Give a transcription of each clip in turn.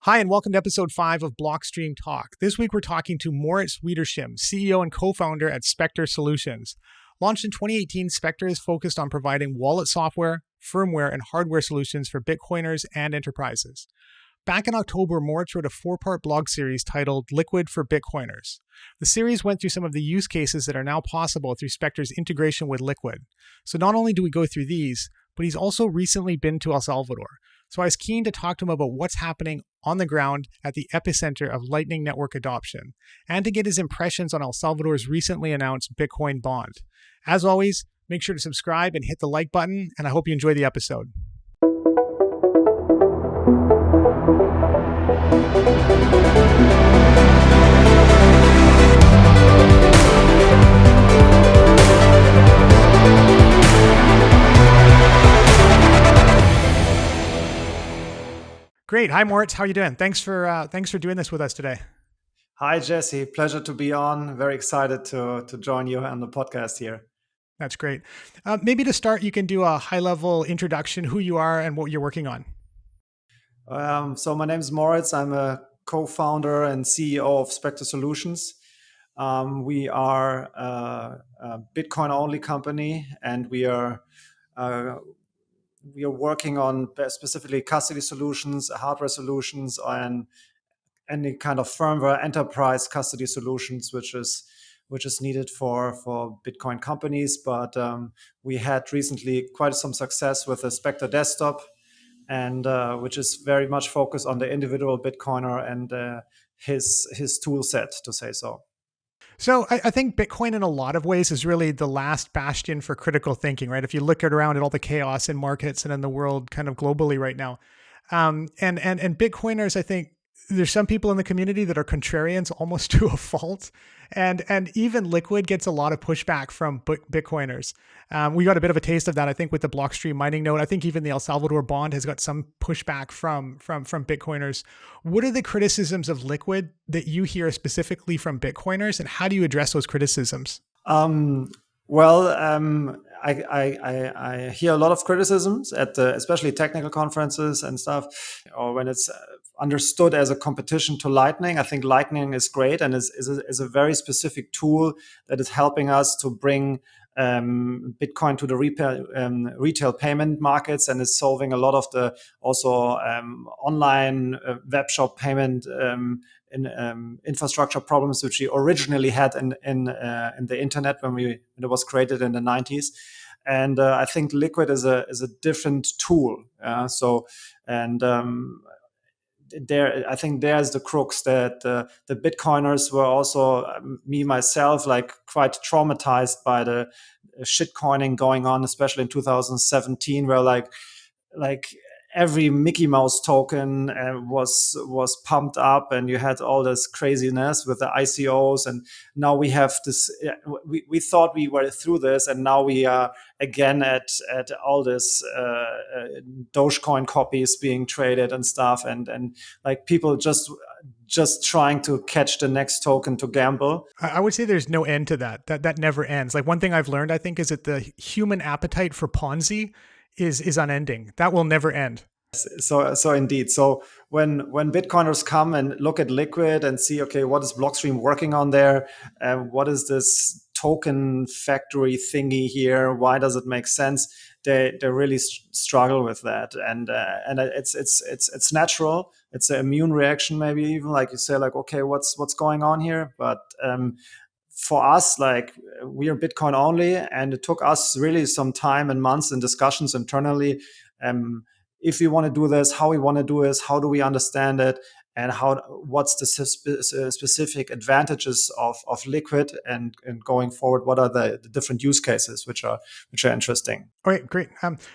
Hi, and welcome to episode 5 of Blockstream Talk. This week, we're talking to Moritz Wietersheim, CEO and co-founder at Specter Solutions. Launched in 2018, Spectre is focused on providing wallet software, firmware, and hardware solutions for Bitcoiners and enterprises. Back in October, Moritz wrote a 4-part blog series titled Liquid for Bitcoiners. The series went through some of the use cases that are now possible through Spectre's integration with Liquid. So not only do we go through these, but he's also recently been to El Salvador. So I was keen to talk to him about what's happening on the ground at the epicenter of Lightning Network adoption, and to get his impressions on El Salvador's recently announced Bitcoin bond. As always, make sure to subscribe and hit the like button, and I hope you enjoy the episode. Great. Hi, Moritz. How are you doing? Thanks for doing this with us today. Hi, Jesse. Pleasure to be on. Very excited to join you on the podcast here. That's great. Maybe to start, you can do a high-level introduction, who you are and what you're working on. So my name is Moritz. I'm a co-founder and CEO of Specter Solutions. We are a Bitcoin-only company, and we are working on specifically custody solutions, hardware solutions, and any kind of firmware enterprise custody solutions, which is needed for Bitcoin companies. But we had recently quite some success with the Spectre desktop, and which is very much focused on the individual Bitcoiner and his tool set, to say so. So I think Bitcoin in a lot of ways is really the last bastion for critical thinking, right? If you look around at all the chaos in markets and in the world kind of globally right now. And Bitcoiners, I think there's some people in the community that are contrarians almost to a fault. And even Liquid gets a lot of pushback from Bitcoiners. We got a bit of a taste of that, I think, with the Blockstream mining node. I think even the El Salvador bond has got some pushback from Bitcoiners. What are the criticisms of Liquid that you hear specifically from Bitcoiners, and how do you address those criticisms? I hear a lot of criticisms at especially technical conferences and stuff, or when it's understood as a competition to Lightning. I think Lightning is great and is a very specific tool that is helping us to bring Bitcoin to the retail payment markets, and is solving a lot of the also online web shop payment infrastructure problems which we originally had in the internet when it was created in the 90s. And I think Liquid is a different tool. I think there's the crux that the Bitcoiners were also, me myself, like quite traumatized by the shitcoining going on, especially in 2017, where like every Mickey Mouse token was pumped up, and you had all this craziness with the ICOs. And now we have this. We thought we were through this, and now we are again at all this Dogecoin copies being traded and stuff, and like people just trying to catch the next token to gamble. I would say there's no end to that. That never ends. Like, one thing I've learned, I think, is that the human appetite for Ponzi is unending. That will never end. So indeed. So when Bitcoiners come and look at Liquid and see, okay, what is Blockstream working on there? What is this token factory thingy here? Why does it make sense? They really struggle with that, and it's natural. It's an immune reaction, maybe even, like you say, like, okay, what's going on here? But for us, like, we are Bitcoin only, and it took us really some time and months and discussions internally. If we want to do this, how we want to do this, how do we understand it, and what's the specific advantages of Liquid, and going forward, what are the different use cases which are interesting. All right, great.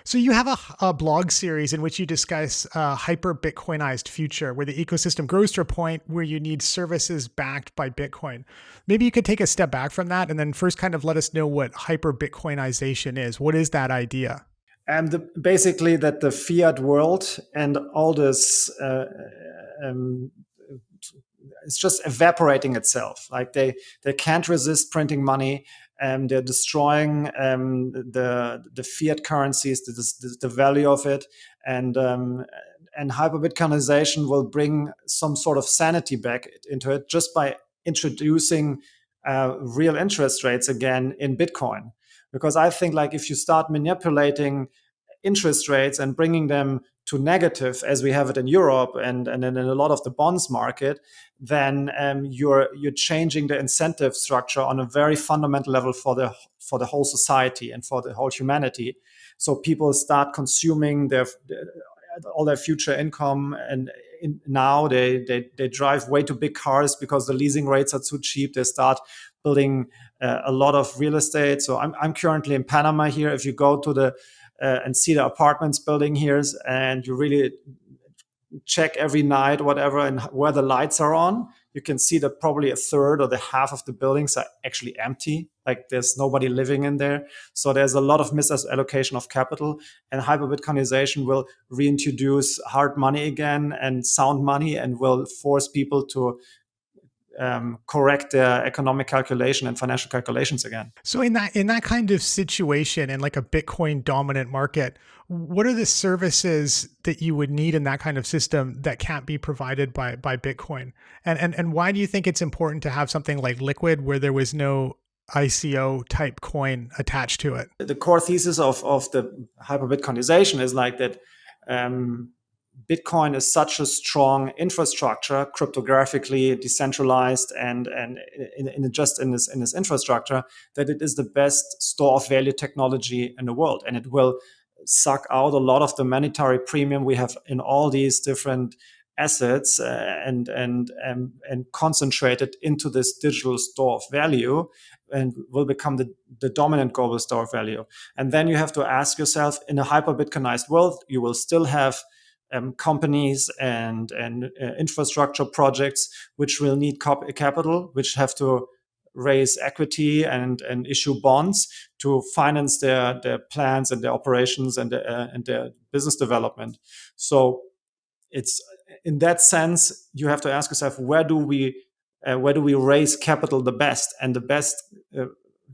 So you have a blog series in which you discuss hyper-Bitcoinized future, where the ecosystem grows to a point where you need services backed by Bitcoin. Maybe you could take a step back from that and then first kind of let us know what hyper-Bitcoinization is. What is that idea? And basically that the fiat world and all this it's just evaporating itself. Like they can't resist printing money, and they're destroying the fiat currencies, the value of it, and and hyperbitcoinization will bring some sort of sanity back into it just by introducing real interest rates again in Bitcoin. Because I think like if you start manipulating interest rates and bringing them to negative as we have it in Europe and in a lot of the bonds market, then you're changing the incentive structure on a very fundamental level for the whole society and for the whole humanity. So people start consuming all their future income, and now they drive way too big cars because the leasing rates are too cheap. They start building a lot of real estate. So I'm currently in Panama here. If you go to the and see the apartments building here, and you really check every night, whatever, and where the lights are on, you can see that probably a third or the half of the buildings are actually empty. Like there's nobody living in there. So there's a lot of misallocation of capital, and hyperbitcoinization will reintroduce hard money again and sound money, and will force people to correct their economic calculation and financial calculations again. So in that kind of situation, in like a Bitcoin dominant market, what are the services that you would need in that kind of system that can't be provided by Bitcoin? And why do you think it's important to have something like Liquid where there was no ICO type coin attached to it? The core thesis of the hyperbitcoinization is like that Bitcoin is such a strong infrastructure, cryptographically decentralized, and in this infrastructure, that it is the best store of value technology in the world, and it will suck out a lot of the monetary premium we have in all these different assets and concentrate it into this digital store of value, and will become the dominant global store of value. And then you have to ask yourself, in a hyper-Bitcoinized world, you will still have companies and infrastructure projects which will need capital, which have to raise equity and issue bonds to finance their plans and their operations and their business development. So it's in that sense, you have to ask yourself, where do we raise capital the best? And the best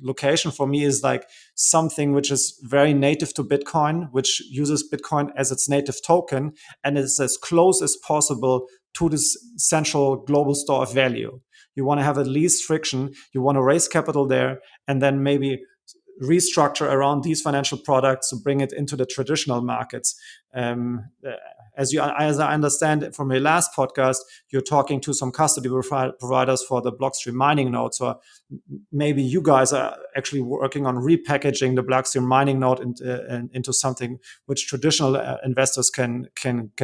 location for me is like something which is very native to Bitcoin, which uses Bitcoin as its native token and is as close as possible to this central global store of value. You want to have at least friction. You want to raise capital there, and then maybe restructure around these financial products to bring it into the traditional markets. As I understand from your last podcast, you're talking to some custody providers for the Blockstream mining node. So maybe you guys are actually working on repackaging the Blockstream mining node into something which traditional investors can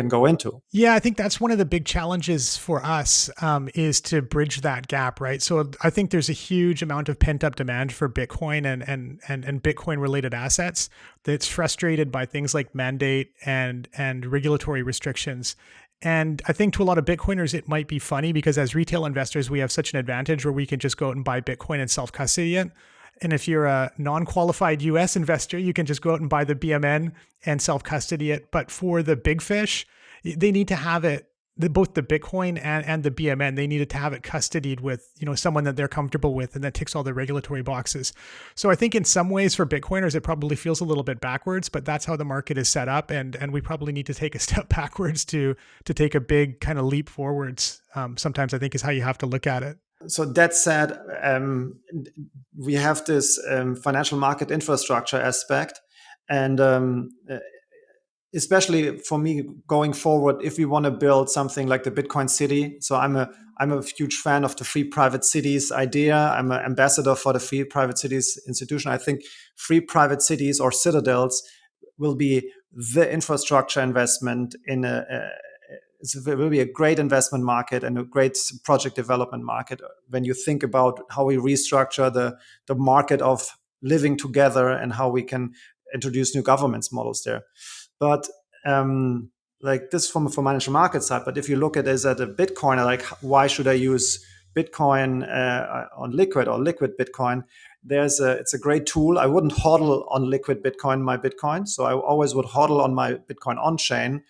go into. Yeah, I think that's one of the big challenges for us is to bridge that gap, right? So I think there's a huge amount of pent up demand for Bitcoin and Bitcoin related assets that's frustrated by things like mandate and regulatory restrictions. And I think to a lot of Bitcoiners, it might be funny because as retail investors, we have such an advantage where we can just go out and buy Bitcoin and self-custody it. And if you're a non-qualified US investor, you can just go out and buy the BMN and self-custody it. But for the big fish, they need to have it, both the Bitcoin and the BMN, they needed to have it custodied with, someone that they're comfortable with and that ticks all the regulatory boxes. So I think in some ways for Bitcoiners, it probably feels a little bit backwards, but that's how the market is set up. And we probably need to take a step backwards to take a big kind of leap forwards. Sometimes I think is how you have to look at it. So that said, we have this financial market infrastructure aspect, and especially for me going forward, if we want to build something like the Bitcoin city. So I'm a huge fan of the free private cities idea. I'm an ambassador for the free private cities institution. I think free private cities or citadels will be the infrastructure investment in it will be a great investment market and a great project development market when you think about how we restructure the market of living together and how we can introduce new governance models there. But like this from a financial market side, but if you look at it as a Bitcoiner, like why should I use Bitcoin on Liquid or Liquid Bitcoin? It's a great tool. I wouldn't hodl on Liquid Bitcoin my Bitcoin, so I always would hodl on my Bitcoin on chain.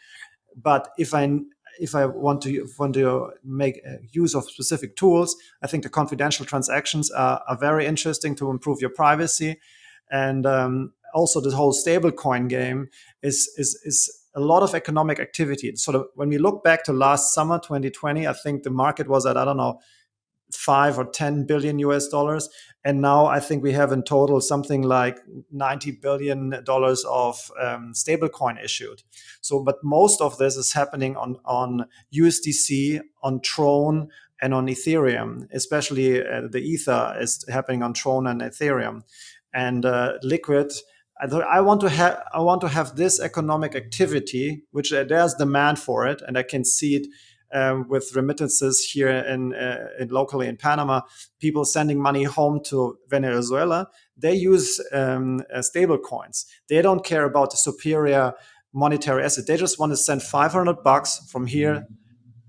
But if I want to make use of specific tools, I think the confidential transactions are very interesting to improve your privacy, and also the whole stablecoin game is a lot of economic activity. Sort of when we look back to last summer, 2020, I think the market was at, I don't know, 5 or 10 billion US dollars. And now I think we have in total something like $90 billion of stablecoin issued. So, but most of this is happening on USDC, on Tron, and on Ethereum, especially the Ether is happening on Tron and Ethereum. And Liquid, I want to have this economic activity, which there's demand for it, and I can see it with remittances here in locally in Panama, people sending money home to Venezuela. They use stable coins. They don't care about the superior monetary asset. They just want to send $500 from here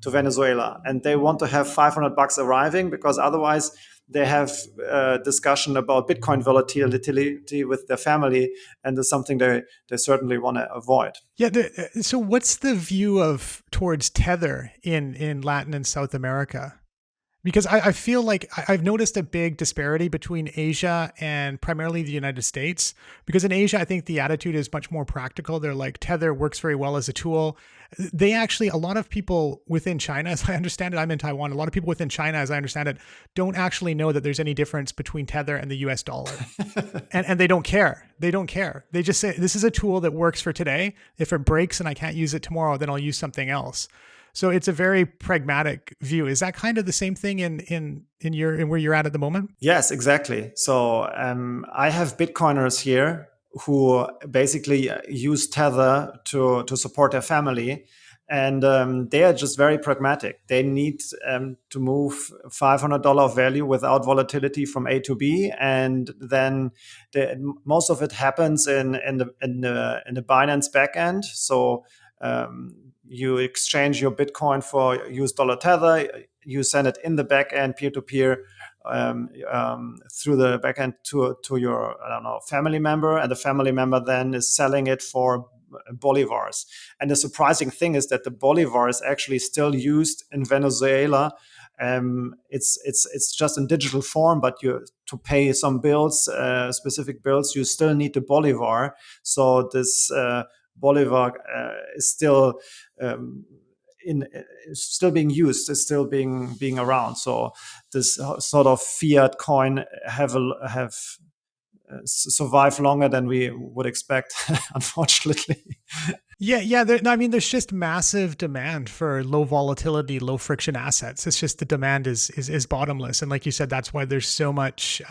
to Venezuela, and they want to have $500 arriving, because otherwise they have a discussion about Bitcoin volatility with their family, and it's something they certainly want to avoid. Yeah. So what's the view towards Tether in Latin and South America? Because I feel like I've noticed a big disparity between Asia and primarily the United States. Because in Asia, I think the attitude is much more practical. They're like, Tether works very well as a tool. They actually, a lot of people within China, as I understand it, I'm in Taiwan, a lot of people within China, as I understand it, don't actually know that there's any difference between Tether and the US dollar. and they don't care. They don't care. They just say, this is a tool that works for today. If it breaks and I can't use it tomorrow, then I'll use something else. So it's a very pragmatic view. Is that kind of the same thing in where you're at the moment? Yes, exactly. So I have Bitcoiners here who basically use Tether to support their family, and they are just very pragmatic. They need to move $500 value without volatility from A to B, and then most of it happens in the Binance backend. So you exchange your Bitcoin for US dollar Tether. You send it in the backend, peer-to-peer, through the backend to your, I don't know, family member, and the family member then is selling it for bolivars. And the surprising thing is that the bolivar is actually still used in Venezuela. It's just in digital form, but to pay some bills, specific bills, you still need the bolivar. So this bolivar is still still being used, is still being around. So this sort of fiat coin have survived longer than we would expect, unfortunately. Yeah. There's just massive demand for low volatility, low friction assets. It's just the demand is bottomless, and like you said, that's why there's so much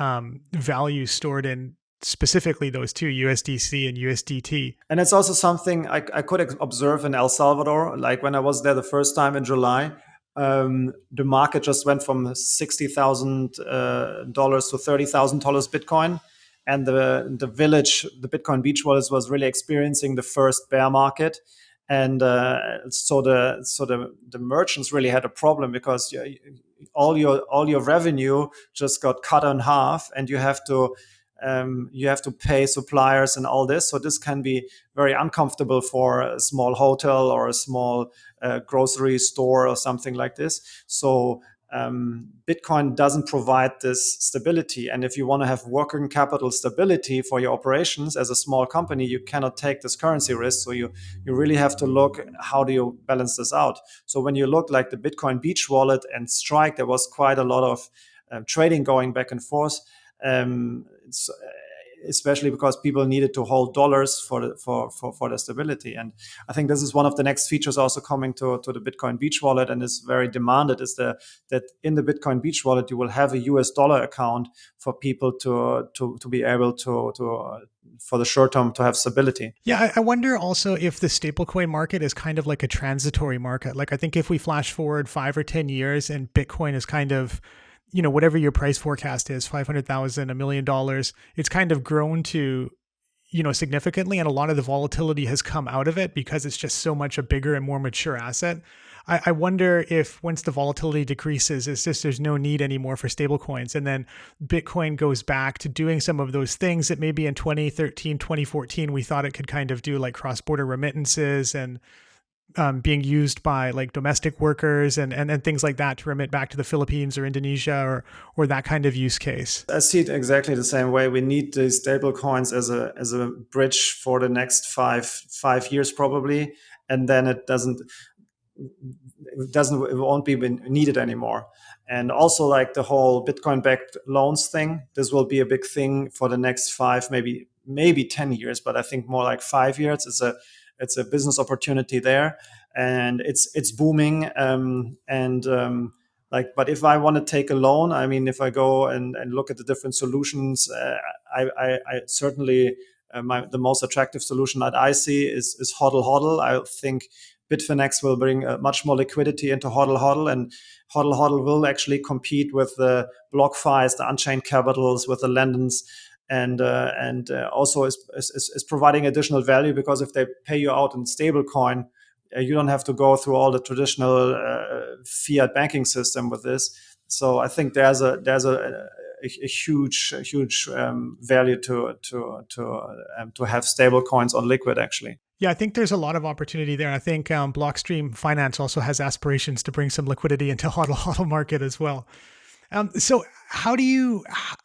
value stored in specifically those two, USDC and USDT. And it's also something I could observe in El Salvador. Like when I was there the first time in July, the market just went from $60,000 to $30,000 Bitcoin. And the village, the Bitcoin Beach was really experiencing the first bear market. And so the merchants really had a problem, because all your revenue just got cut in half, and you have to pay suppliers and all this. So this can be very uncomfortable for a small hotel or a small grocery store or something like this. So Bitcoin doesn't provide this stability. And if you want to have working capital stability for your operations as a small company, you cannot take this currency risk. So you really have to look, how do you balance this out? So when you look like the Bitcoin Beach wallet and Strike, there was quite a lot of trading going back and forth. Especially because people needed to hold dollars for the stability. And I think this is one of the next features also coming to the Bitcoin Beach wallet, and is very demanded, is that in the Bitcoin Beach wallet you will have a US dollar account for people to be able to for the short term to have stability. Yeah, I wonder also if the stablecoin market is kind of like a transitory market. Like I think if we flash forward 5 or 10 years and Bitcoin is kind of, whatever your price forecast is, 500,000, $1 million, it's kind of grown to, significantly. And a lot of the volatility has come out of it because it's just so much a bigger and more mature asset. I wonder if once the volatility decreases, it's just, there's no need anymore for stablecoins. And then Bitcoin goes back to doing some of those things that maybe in 2013, 2014, we thought it could kind of do, like cross-border remittances and being used by like domestic workers and things like that to remit back to the Philippines or Indonesia or that kind of use case? I see it exactly the same way. We need the stable coins as a bridge for the next five years probably, and then it won't be needed anymore. And also like the whole Bitcoin backed loans thing, this will be a big thing for the next five, maybe 10 years, but I think more like 5 years. It's a business opportunity there, and it's booming. But if I want to take a loan, I mean, if I go and look at the different solutions, I certainly the most attractive solution that I see is HODL HODL. I think Bitfinex will bring much more liquidity into HODL HODL, and HODL HODL will actually compete with the BlockFis, the Unchained Capitals, with the Lendons, and also is providing additional value, because if they pay you out in stablecoin, you don't have to go through all the traditional fiat banking system with this. So I think there's a huge value to have stable coins on Liquid actually. Yeah, I think there's a lot of opportunity there. I think Blockstream Finance also has aspirations to bring some liquidity into HODL HODL market as well. So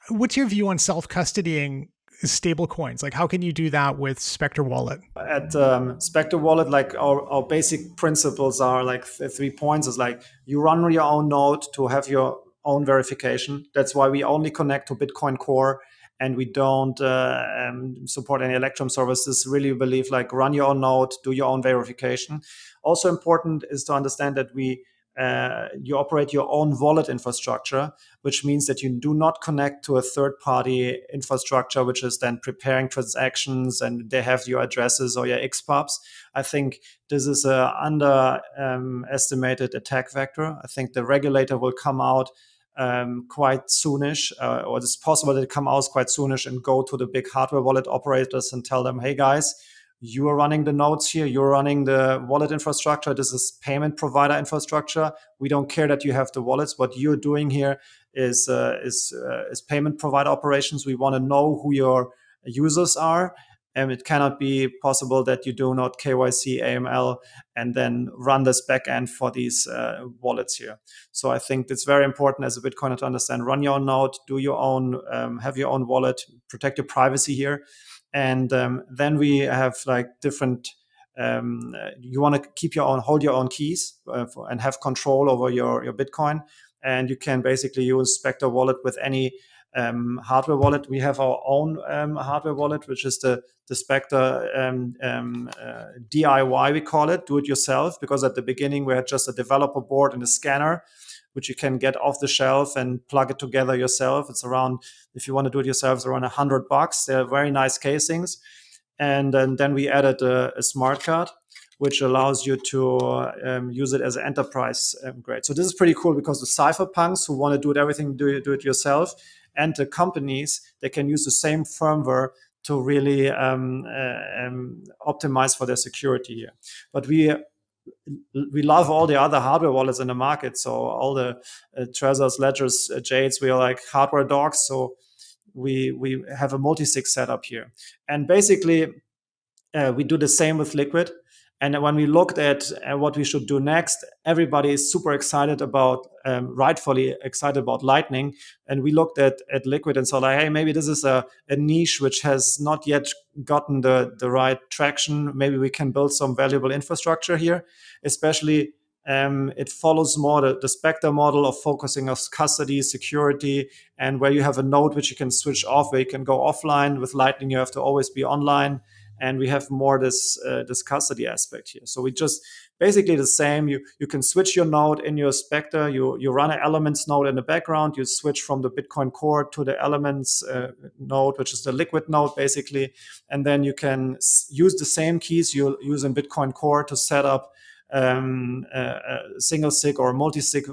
what's your view on self-custodying stable coins? Like, how can you do that with Spectre Wallet? At Spectre Wallet, like our basic principles are like 3 points. Is like you run your own node to have your own verification. That's why we only connect to Bitcoin Core, and we don't support any Electrum services. Really believe like run your own node, do your own verification. Also important is to understand that you operate your own wallet infrastructure, which means that you do not connect to a third-party infrastructure, which is then preparing transactions and they have your addresses or your XPubs. I think this is an underestimated attack vector. I think the regulator will come out quite soonish, or it's possible that it come out quite soonish and go to the big hardware wallet operators and tell them, hey guys, you are running the nodes here, you're running the wallet infrastructure, this is payment provider infrastructure. We don't care that you have the wallets. What you're doing here is payment provider operations. We want to know who your users are, and it cannot be possible that you do not KYC, AML, and then run this backend for these wallets here. So I think it's very important as a Bitcoiner to understand, run your own node, do your own, have your own wallet, protect your privacy here. And then we have like different, you want to hold your own keys and have control over your Bitcoin. And you can basically use Spectre Wallet with any hardware wallet. We have our own hardware wallet, which is the Spectre DIY, we call it, do it yourself, because at the beginning we had just a developer board and a scanner, which you can get off the shelf and plug it together yourself. It's around, if you want to do it yourself, it's around $100. They're very nice casings. And then we added a smart card, which allows you to use it as an enterprise grade. So this is pretty cool, because the cypherpunks who want to do everything, do it yourself, and the companies, they can use the same firmware to really optimize for their security here. But we love all the other hardware wallets in the market. So all the Trezors, Ledgers, Jades, we are like hardware dogs. So we have a multi-sig setup here. And basically, we do the same with Liquid. And when we looked at what we should do next, everybody is super excited about, rightfully excited about Lightning. And we looked at Liquid and saw like, hey, maybe this is a niche which has not yet gotten the right traction. Maybe we can build some valuable infrastructure here, especially it follows more the Spectre model of focusing on custody, security, and where you have a node which you can switch off, where you can go offline. With Lightning, you have to always be online. And we have more this custody aspect here. So we just basically the same. You can switch your node in your Spectre. You run an Elements node in the background. You switch from the Bitcoin Core to the Elements node, which is the Liquid node, basically. And then you can use the same keys you use in Bitcoin Core to set up a single sig or multi-sig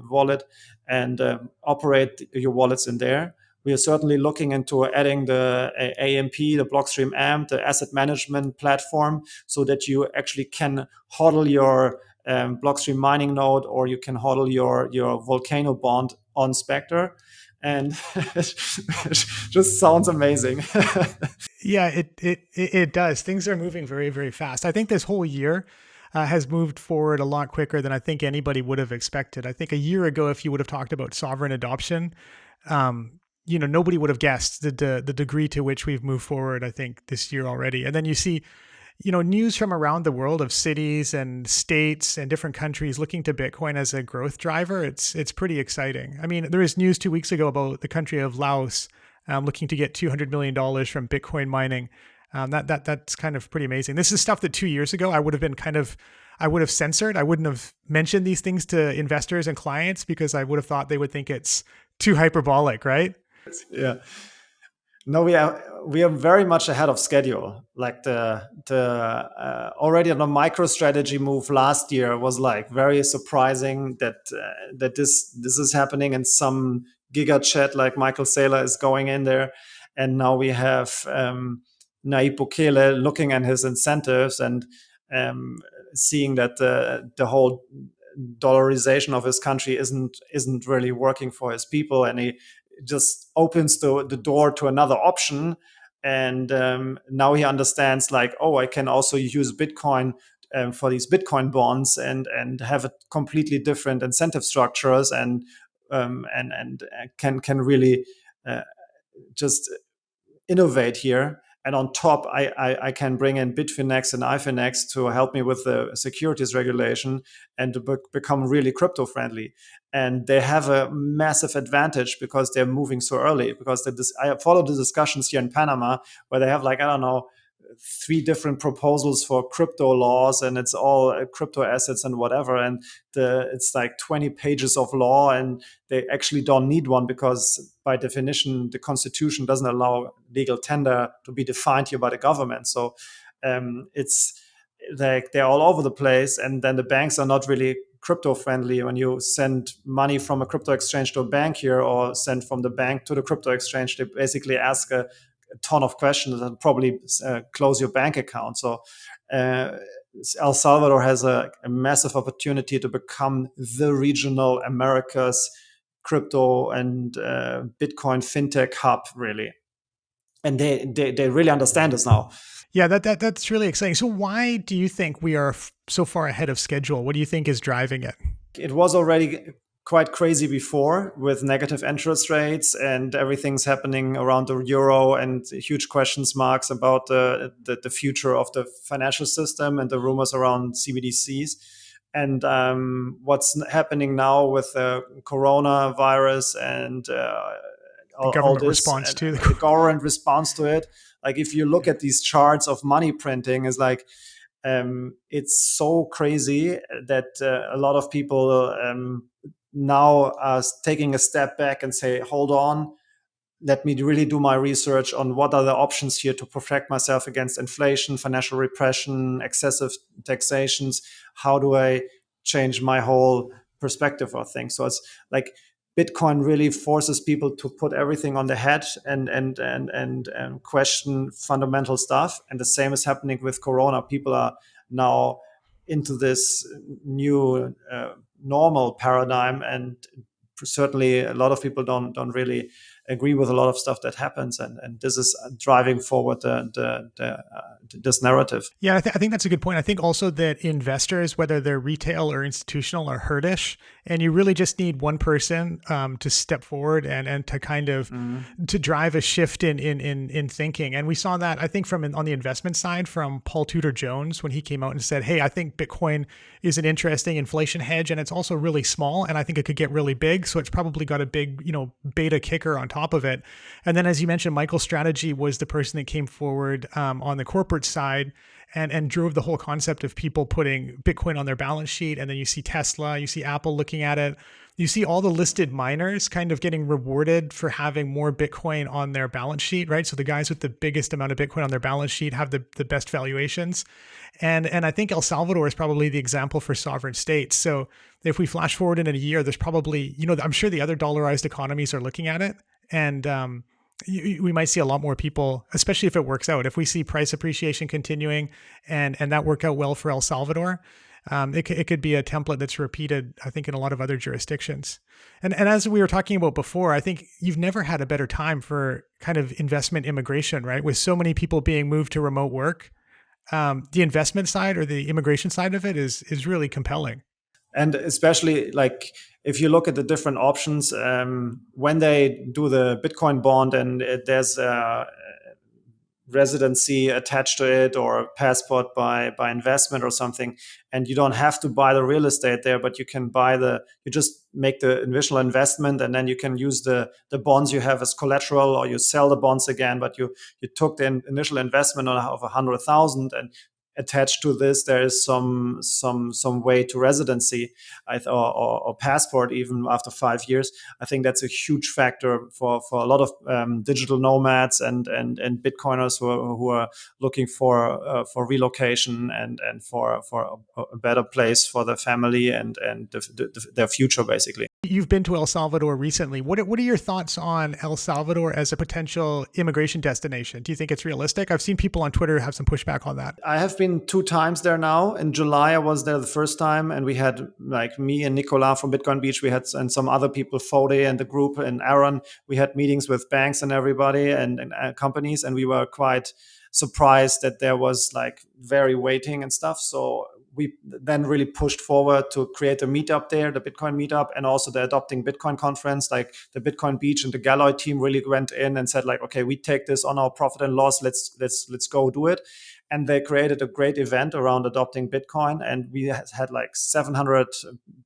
wallet and operate your wallets in there. We are certainly looking into adding the AMP, the Blockstream AMP, the asset management platform, so that you actually can hodl your Blockstream mining node, or you can hodl your Volcano Bond on Spectre. And it just sounds amazing. Yeah, it does. Things are moving very, very fast. I think this whole year, has moved forward a lot quicker than I think anybody would have expected. I think a year ago, if you would have talked about sovereign adoption, nobody would have guessed the degree to which we've moved forward, I think, this year already. And then you see, news from around the world of cities and states and different countries looking to Bitcoin as a growth driver. It's pretty exciting. I mean, there was news 2 weeks ago about the country of Laos looking to get $200 million from Bitcoin mining. That's kind of pretty amazing. This is stuff that 2 years ago I would have censored. I wouldn't have mentioned these things to investors and clients because I would have thought they would think it's too hyperbolic, right? Yeah. No, we are very much ahead of schedule. Like the already on a MicroStrategy move last year was like very surprising that this is happening, and some giga chat like Michael Saylor is going in there, and now we have Nayib Bukele looking at his incentives and seeing that the whole dollarization of his country isn't really working for his people, and he just opens the door to another option. And now he understands like, oh, I can also use Bitcoin for these Bitcoin bonds and have a completely different incentive structures and can really just innovate here. And on top, I can bring in Bitfinex and iFinex to help me with the securities regulation and to become really crypto friendly. And they have a massive advantage because they're moving so early. Because I follow the discussions here in Panama where they have like, I don't know, 3 different proposals for crypto laws, and it's all crypto assets and whatever. And it's like 20 pages of law, and they actually don't need one because by definition, the constitution doesn't allow legal tender to be defined here by the government. So it's like they're all over the place. And then the banks are not really crypto friendly. When you send money from a crypto exchange to a bank here or send from the bank to the crypto exchange, they basically ask a ton of questions and probably close your bank account. So El Salvador has a massive opportunity to become the regional America's crypto and Bitcoin fintech hub, really. And they really understand this now. Yeah, that's really exciting. So why do you think we are so far ahead of schedule? What do you think is driving it? It was already quite crazy before with negative interest rates and everything's happening around the euro and huge questions marks about the future of the financial system and the rumors around CBDCs. And what's happening now with the coronavirus and the government response to the government response to it. Like if you look at these charts of money printing, it's like it's so crazy that a lot of people now are taking a step back and say, hold on, let me really do my research on what are the options here to protect myself against inflation, financial repression, excessive taxations. How do I change my whole perspective of things? So it's like Bitcoin really forces people to put everything on the head and question fundamental stuff. And the same is happening with Corona. People are now into this new normal paradigm, and certainly a lot of people don't really agree with a lot of stuff that happens, and this is driving forward this narrative. Yeah, I think that's a good point. I think also that investors, whether they're retail or institutional, are herdish, and you really just need one person to step forward and to kind of to drive a shift in thinking. And we saw that, I think, on the investment side from Paul Tudor Jones when he came out and said, "Hey, I think Bitcoin is an interesting inflation hedge, and it's also really small, and I think it could get really big. So it's probably got a big, beta kicker on top of it." And then, as you mentioned, MicroStrategy was the person that came forward on the corporate side and drove the whole concept of people putting Bitcoin on their balance sheet. And then you see Tesla, you see Apple looking at it. You see all the listed miners kind of getting rewarded for having more Bitcoin on their balance sheet, right? So the guys with the biggest amount of Bitcoin on their balance sheet have the best valuations. And I think El Salvador is probably the example for sovereign states. So if we flash forward in a year, there's probably, I'm sure the other dollarized economies are looking at it. And we might see a lot more people, especially if it works out. If we see price appreciation continuing and that work out well for El Salvador, it could be a template that's repeated, I think, in a lot of other jurisdictions. And as we were talking about before, I think you've never had a better time for kind of investment immigration, right? With so many people being moved to remote work. the investment side or the immigration side of it is really compelling. And especially like if you look at the different options, when they do the Bitcoin bond and there's a residency attached to it or a passport by investment or something, and you don't have to buy the real estate there, but you can you just make the initial investment, and then you can use the bonds you have as collateral, or you sell the bonds again, but you took the initial investment of 100,000, and attached to this there is some way to residency or passport even after 5 years. I think that's a huge factor for a lot of digital nomads and Bitcoiners who are looking for relocation and for a better place for their family and their future, basically. You've been to El Salvador recently. What are your thoughts on El Salvador as a potential immigration destination? Do you think it's realistic? I've seen people on Twitter have some pushback on that. I have been 2 times there now. In July, I was there the first time, and we had like me and Nicolas from Bitcoin Beach. We had and some other people, Fode and the group, and Aaron. We had meetings with banks and everybody and companies, and we were quite surprised that there was like very waiting and stuff. So we then really pushed forward to create a meetup there, the Bitcoin meetup, and also the Adopting Bitcoin conference. Like the Bitcoin Beach and the Galloy team really went in and said like, okay, we take this on our profit and loss. Let's go do it. And they created a great event around adopting Bitcoin. And we had like 700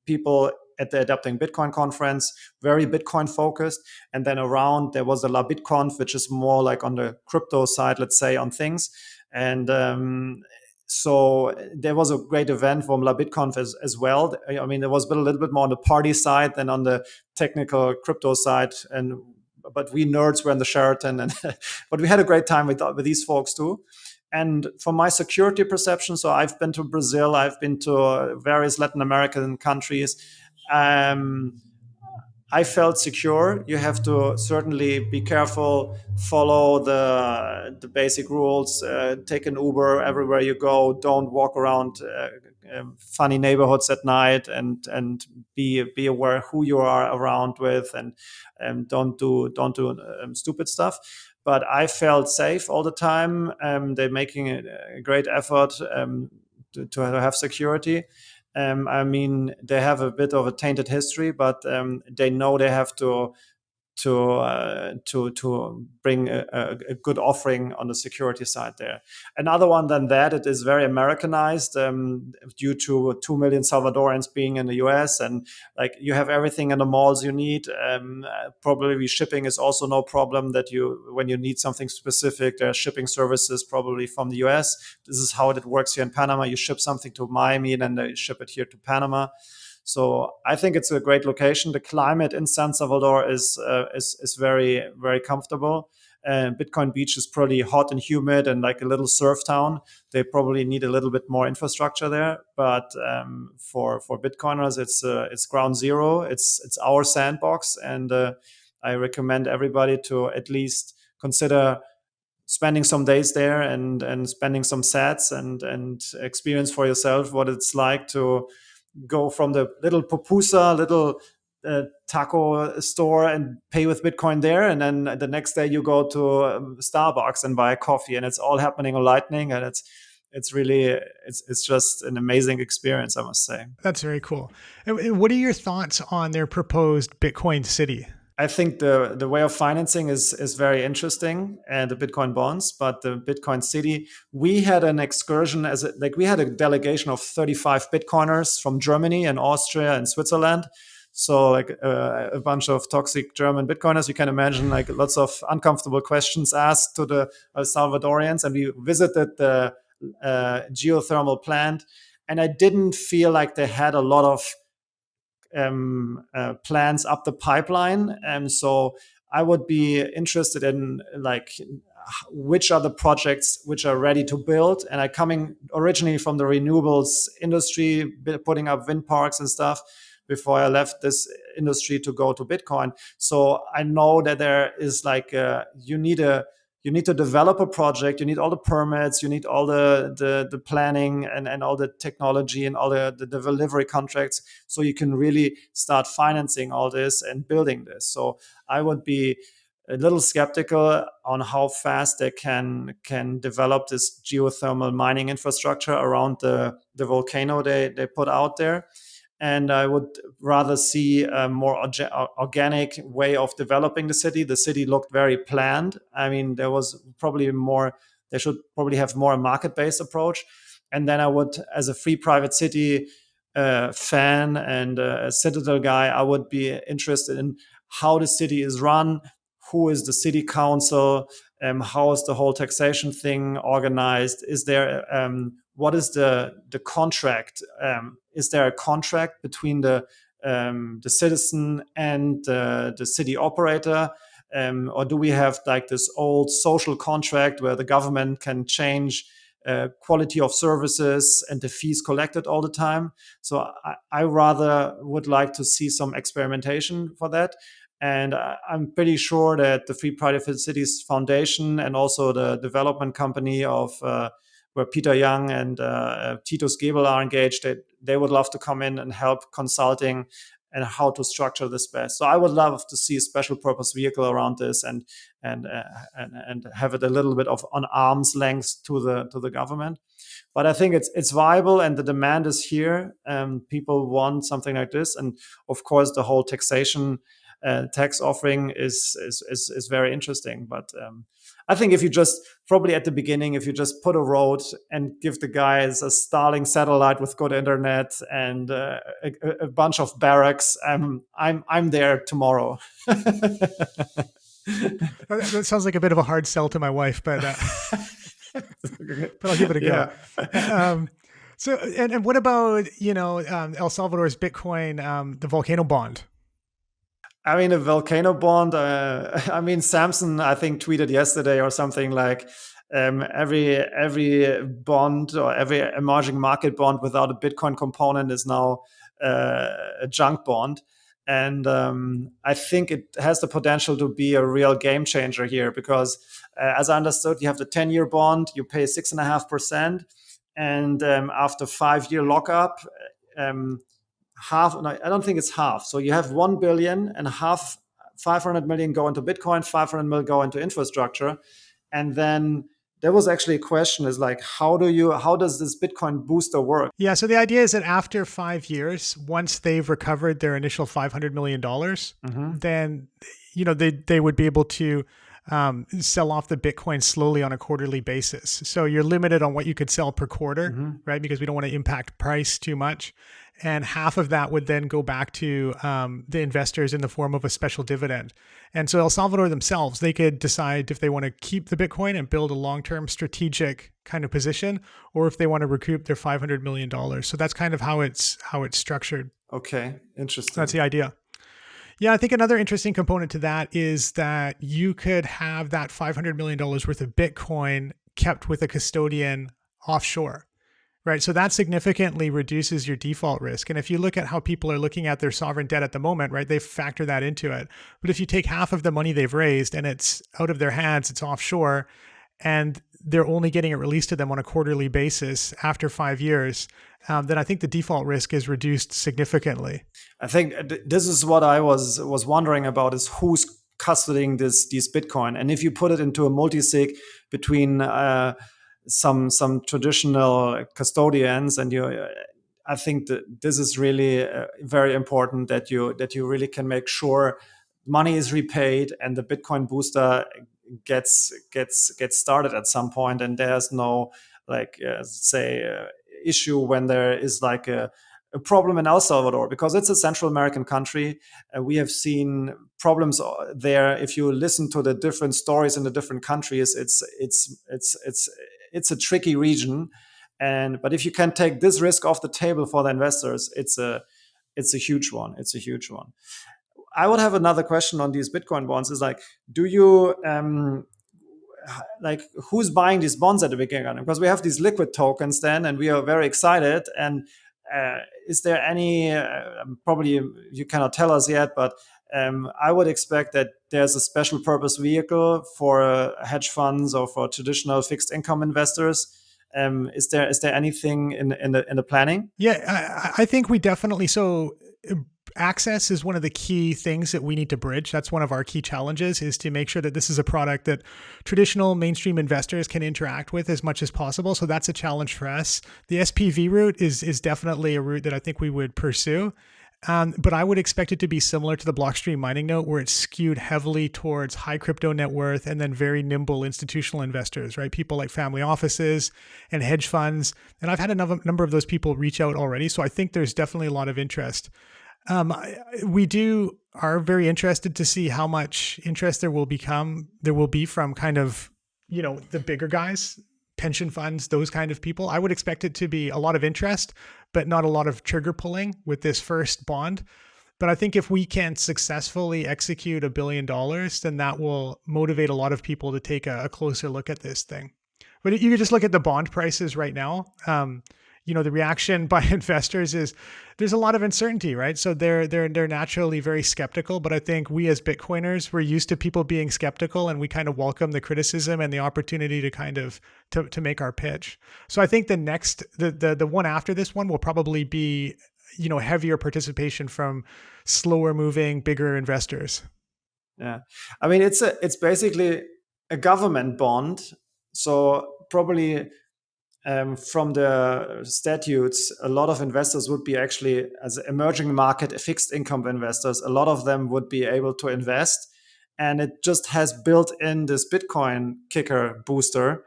people at the Adopting Bitcoin conference, very Bitcoin focused. And then around there was a La BitConf, which is more like on the crypto side, let's say, on things. And so there was a great event from La BitConf as well. I mean, it was a little bit more on the party side than on the technical crypto side. But we nerds were in the Sheraton, but we had a great time with these folks too. And from my security perception, so I've been to Brazil, I've been to various Latin American countries. I felt secure. You have to certainly be careful, follow the basic rules, take an Uber everywhere you go. Don't walk around funny neighborhoods at night, and be aware who you are around with, and don't do stupid stuff. But I felt safe all the time. They're making a great effort to have security. I mean, they have a bit of a tainted history, but they know they have to bring a good offering on the security side there. Another one than that, it is very Americanized due to 2 million Salvadorans being in the US, and like you have everything in the malls you need. Probably shipping is also no problem. That when you need something specific, there are shipping services probably from the US. This is how it works here in Panama. You ship something to Miami, and then they ship it here to Panama. So I think it's a great location. The climate in San Salvador is very, very comfortable. Bitcoin Beach is pretty hot and humid and like a little surf town. They probably need a little bit more infrastructure there. But for Bitcoiners, it's ground zero. It's our sandbox, and I recommend everybody to at least consider spending some days there and spending some sats and experience for yourself what it's like to go from the little little taco store and pay with Bitcoin there, and then the next day you go to Starbucks and buy a coffee, and it's all happening on Lightning, and it's really it's just an amazing experience, I must say. That's very cool. And what are your thoughts on their proposed Bitcoin city? I think the way of financing is very interesting, and the Bitcoin bonds, but the Bitcoin city, we had an excursion we had a delegation of 35 Bitcoiners from Germany and Austria and Switzerland. So like a bunch of toxic German Bitcoiners, you can imagine, like lots of uncomfortable questions asked to the Salvadorians. And we visited the geothermal plant, and I didn't feel like they had a lot of plans up the pipeline. And so I would be interested in like which are the projects which are ready to build. And I coming originally from the renewables industry, putting up wind parks and stuff before I left this industry to go to Bitcoin. So I know that there is like you need to develop a project. You need all the permits. You need all the planning and all the technology and all the delivery contracts, so you can really start financing all this and building this. So I would be a little skeptical on how fast they can develop this geothermal mining infrastructure around the volcano they put out there. And I would rather see a more organic way of developing the city. The city looked very planned. I mean, there was probably more, they should probably have more a market-based approach. And then I would, as a free private city fan and a Citadel guy, I would be interested in how the city is run, who is the city council, how is the whole taxation thing organized? Is there what is the contract? Is there a contract between the citizen and the city operator? Or do we have like this old social contract where the government can change quality of services and the fees collected all the time? So I rather would like to see some experimentation for that. And I'm pretty sure that the Free Private Cities Foundation and also the development company of where Peter Young and Titus Gebel are engaged, they would love to come in and help consulting and how to structure this best. So I would love to see a special purpose vehicle around this and have it a little bit of on arm's length to the government. But I think it's viable and the demand is here. People want something like this, and of course the whole taxation tax offering is very interesting. But I think if you just probably at the beginning, if you just put a road and give the guys a Starlink satellite with good internet and a bunch of barracks, I'm there tomorrow. That sounds like a bit of a hard sell to my wife, but I'll give it a go. Yeah. So, and what about El Salvador's Bitcoin, the Volcano Bond? I mean, a volcano bond. I mean, Samson, I think, tweeted yesterday or something like every bond or every emerging market bond without a Bitcoin component is now a junk bond. And I think it has the potential to be a real game changer here because, as I understood, you have the 10-year bond, you pay 6.5%, and after 5-year lockup. Half, no, I don't think it's half. So you have 1 billion and half, 500 million go into Bitcoin, 500 million go into infrastructure. And then there was actually a question is like, how does this Bitcoin booster work? Yeah. So the idea is that after 5 years, once they've recovered their initial $500 million, then, they would be able to sell off the Bitcoin slowly on a quarterly basis. So you're limited on what you could sell per quarter, right? Because we don't want to impact price too much. And half of that would then go back to the investors in the form of a special dividend. And so El Salvador themselves, they could decide if they want to keep the Bitcoin and build a long-term strategic kind of position, or if they want to recoup their $500 million. So that's kind of how it's structured. Okay, interesting. So that's the idea. Yeah, I think another interesting component to that is that you could have that $500 million worth of Bitcoin kept with a custodian offshore. Right. So that significantly reduces your default risk. And if you look at how people are looking at their sovereign debt at the moment, right, they factor that into it. But if you take half of the money they've raised and it's out of their hands, it's offshore, and they're only getting it released to them on a quarterly basis after 5 years, then I think the default risk is reduced significantly. I think this is what I was wondering about is who's custodying these Bitcoin. And if you put it into a multi-sig between some traditional custodians, and I think that this is really very important that you really can make sure money is repaid and the Bitcoin booster gets started at some point, and there's no issue when there is like a problem in El Salvador, because it's a Central American country. We have seen problems there. If you listen to the different stories in the different countries, it's a tricky region, but if you can take this risk off the table for the investors, it's a huge one. It's a huge one. I would have another question on these Bitcoin bonds. Is like, do you who's buying these bonds at the beginning? Because we have these liquid tokens then, and we are very excited. And is there any? Probably you cannot tell us yet, but I would expect that there's a special purpose vehicle for hedge funds or for traditional fixed income investors. Is there anything in the planning? Yeah, I think we definitely. So access is one of the key things that we need to bridge. That's one of our key challenges, is to make sure that this is a product that traditional mainstream investors can interact with as much as possible. So that's a challenge for us. The SPV route is definitely a route that I think we would pursue. But I would expect it to be similar to the Blockstream mining note, where it's skewed heavily towards high crypto net worth and then very nimble institutional investors, right? People like family offices and hedge funds. And I've had a number of those people reach out already. So I think there's definitely a lot of interest. We are very interested to see how much interest there will be from kind of, the bigger guys, pension funds, those kind of people. I would expect it to be a lot of interest, but not a lot of trigger pulling with this first bond. But I think if we can successfully execute $1 billion, then that will motivate a lot of people to take a closer look at this thing. But you could just look at the bond prices right now. The reaction by investors is there's a lot of uncertainty, right? So they're naturally very skeptical. But I think we as Bitcoiners, we're used to people being skeptical, and we kind of welcome the criticism and the opportunity to kind of to make our pitch. So I think the one after this one will probably be heavier participation from slower moving, bigger investors. Yeah, I mean it's basically a government bond, so probably. From the statutes, a lot of investors would be actually, as emerging market fixed income investors, a lot of them would be able to invest. And it just has built in this Bitcoin kicker booster.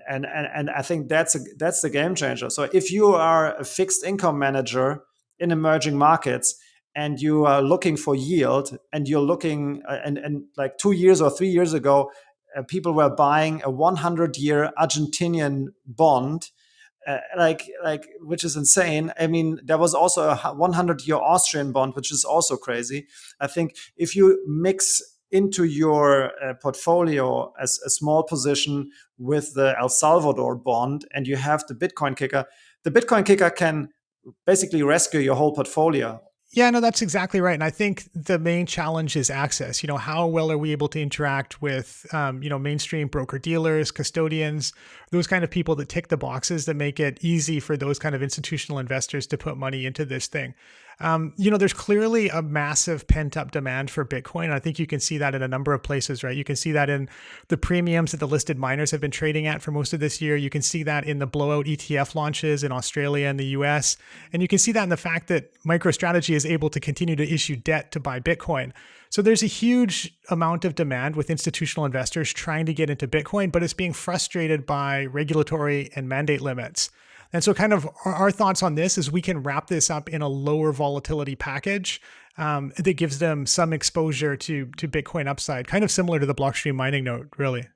And I think that's the game changer. So if you are a fixed income manager in emerging markets and you are looking for yield, and you're looking, and like 2 years or 3 years ago, people were buying a 100-year Argentinian bond, which is insane. I mean, there was also a 100-year Austrian bond, which is also crazy. I think if you mix into your portfolio as a small position with the El Salvador bond, and you have the Bitcoin kicker can basically rescue your whole portfolio. Yeah, no, that's exactly right. And I think the main challenge is access. How well are we able to interact with, mainstream broker dealers, custodians, those kind of people that tick the boxes that make it easy for those kind of institutional investors to put money into this thing. There's clearly a massive pent up demand for Bitcoin. I think you can see that in a number of places, right? You can see that in the premiums that the listed miners have been trading at for most of this year. You can see that in the blowout ETF launches in Australia and the US. And you can see that in the fact that MicroStrategy is able to continue to issue debt to buy Bitcoin. So there's a huge amount of demand with institutional investors trying to get into Bitcoin, but it's being frustrated by regulatory and mandate limits. And so kind of our thoughts on this is we can wrap this up in a lower volatility package that gives them some exposure to Bitcoin upside, kind of similar to the Blockstream mining note, really.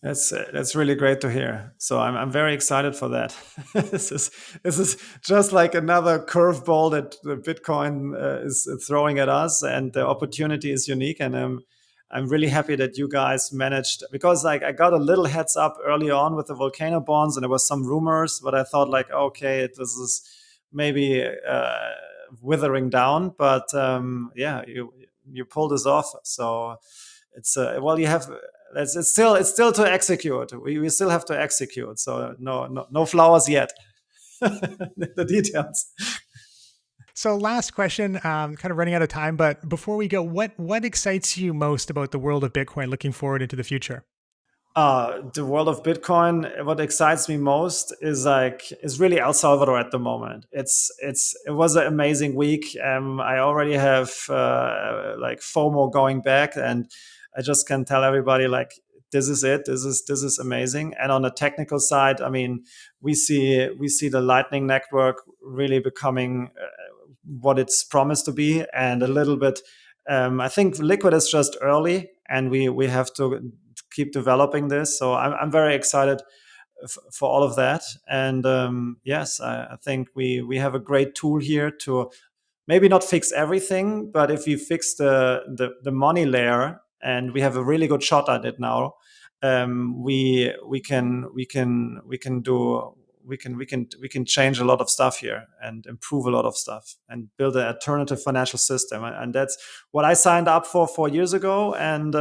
That's really great to hear. So I'm very excited for that. This is just like another curveball that the Bitcoin is throwing at us, and the opportunity is unique. And I'm really happy that you guys managed, because I got a little heads up early on with the volcano bonds, and there was some rumors, but I thought okay, this is maybe withering down. But you pulled this off. So it's you have. It's still to execute. We still have to execute. So no flowers yet. The details. So last question, kind of running out of time, but before we go, what excites you most about the world of Bitcoin looking forward into the future? The world of Bitcoin, what excites me most is really El Salvador at the moment. It was an amazing week. I already have FOMO going back, and I just can tell everybody this is it. This is amazing. And on the technical side, I mean, we see the Lightning Network really becoming what it's promised to be, and a little bit. I think Liquid is just early, and we have to keep developing this. So I'm very excited for all of that. And yes, I think we have a great tool here to maybe not fix everything, but if we fix the money layer, and we have a really good shot at it now, we can change a lot of stuff here and improve a lot of stuff and build an alternative financial system. And that's what I signed up for 4 years ago. And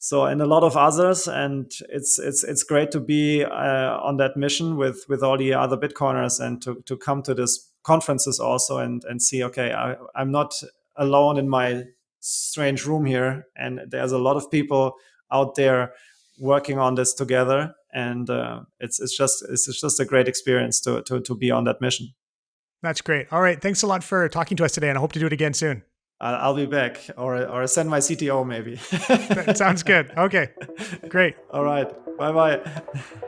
So and a lot of others, and it's great to be on that mission with all the other Bitcoiners and to come to this conferences also and see, okay, I'm not alone in my strange room here, and there's a lot of people out there working on this together, and it's just a great experience to be on that mission. That's great. All right, thanks a lot for talking to us today, and I hope to do it again soon. I'll be back, or send my CTO maybe. That sounds good. Okay, great. All right. Bye bye.